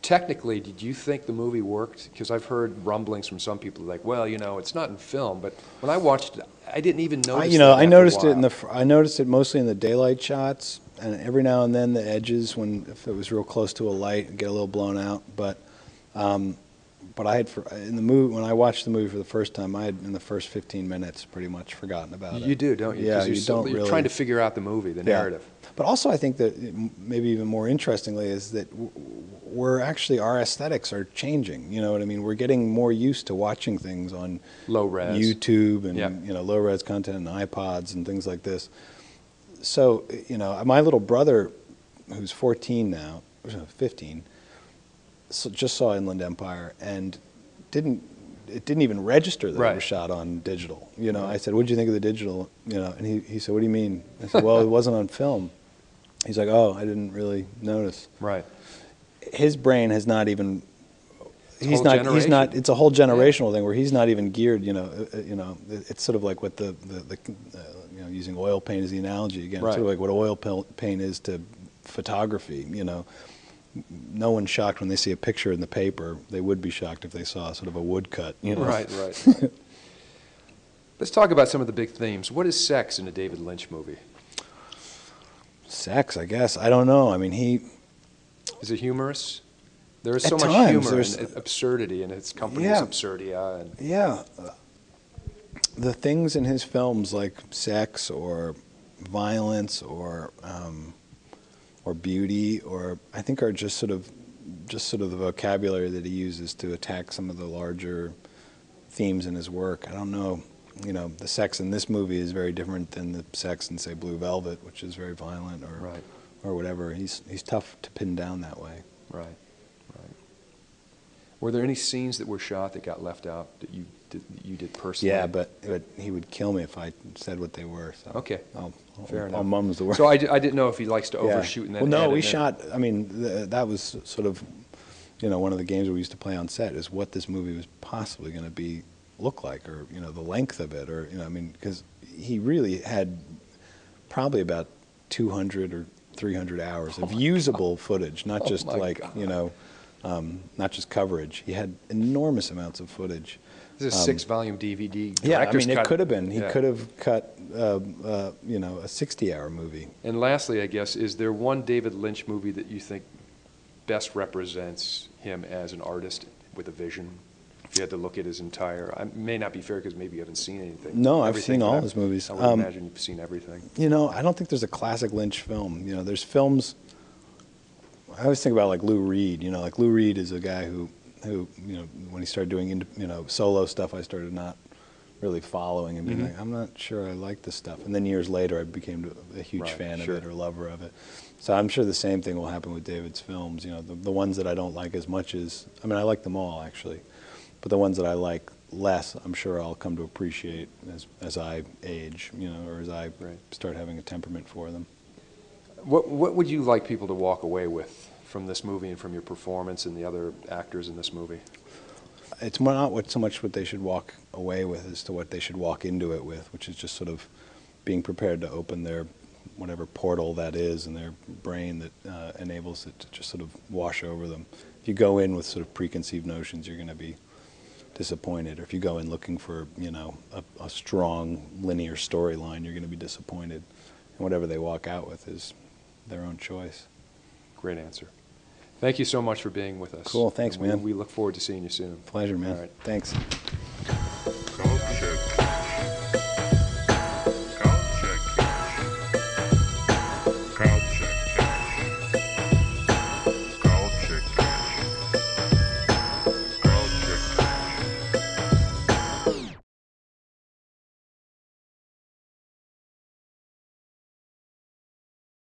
technically, did you think the movie worked? Because I've heard rumblings from some people like, well, you know, it's not in film. But when I watched it, I didn't even notice. I noticed it I noticed it mostly in the daylight shots, and every now and then the edges, if it was real close to a light, it'd get a little blown out. But I had in the movie, when I watched the movie for the first time, I had in the first 15 minutes pretty much forgotten about it. You do, don't you? Yeah, you're trying to figure out the movie, the narrative. But also, I think that maybe even more interestingly is that our aesthetics are changing. You know what I mean? We're getting more used to watching things on low res YouTube and low res content and iPods and things like this. So my little brother, who's 14 now, 15, just saw Inland Empire and it didn't even register that it was shot on digital. I said, "What did you think of the digital?" And he said, "What do you mean?" I said, "Well, it wasn't on film." He's like, "Oh, I didn't really notice." Right. His brain has not even. He's not. It's a whole generational thing where he's not even geared. It's sort of like what the using oil paint as the analogy again. It's sort of like what oil paint is to photography. No one's shocked when they see a picture in the paper. They would be shocked if they saw sort of a woodcut. Right. Let's talk about some of the big themes. What is sex in a David Lynch movie? Sex, I guess. I don't know. I mean, is it humorous? There is so much humor and absurdity in his company's absurdia. The things in his films like sex or violence or beauty, or I think are just sort of the vocabulary that he uses to attack some of the larger themes in his work. I don't know. The sex in this movie is very different than the sex in, say, Blue Velvet, which is very violent or whatever. He's tough to pin down that way. Right. Were there any scenes that were shot that got left out that you did personally? Yeah, but he would kill me if I said what they were. So okay. Fair enough. I'll mum's the word. So I didn't know if he likes to overshoot and then. Well, no, we shot. I mean, that was sort of, one of the games we used to play on set is what this movie was possibly going to look like, or the length of it, or because he really had probably about 200 or 300 hours of usable footage, not just not just coverage. He had enormous amounts of footage. This is a 6-volume DVD. Yeah, I mean, it could have been. He could have cut, a 60-hour movie. And lastly, I guess, is there one David Lynch movie that you think best represents him as an artist with a vision? If you had to look at his entire, it may not be fair because maybe you haven't seen anything. No, I've seen all his movies. I would imagine you've seen everything. I don't think there's a classic Lynch film. There's films. I always think about like Lou Reed. Like Lou Reed is a guy who when he started doing solo stuff, I started not really following and being like, I'm not sure I like this stuff. And then years later, I became a huge fan of it or lover of it. So I'm sure the same thing will happen with David's films. The ones that I don't like as much as, I like them all actually, but the ones that I like less, I'm sure I'll come to appreciate as I age, or as I start having a temperament for them. What would you like people to walk away with from this movie and from your performance and the other actors in this movie? It's not so much what they should walk away with as to what they should walk into it with, which is just sort of being prepared to open their whatever portal that is in their brain that enables it to just sort of wash over them. If you go in with sort of preconceived notions, you're going to be disappointed. Or if you go in looking for a strong linear storyline, you're going to be disappointed. And whatever they walk out with is their own choice. Great answer. Thank you so much for being with us. Cool. Thanks, man. We look forward to seeing you soon. Pleasure, man. All right. Thanks.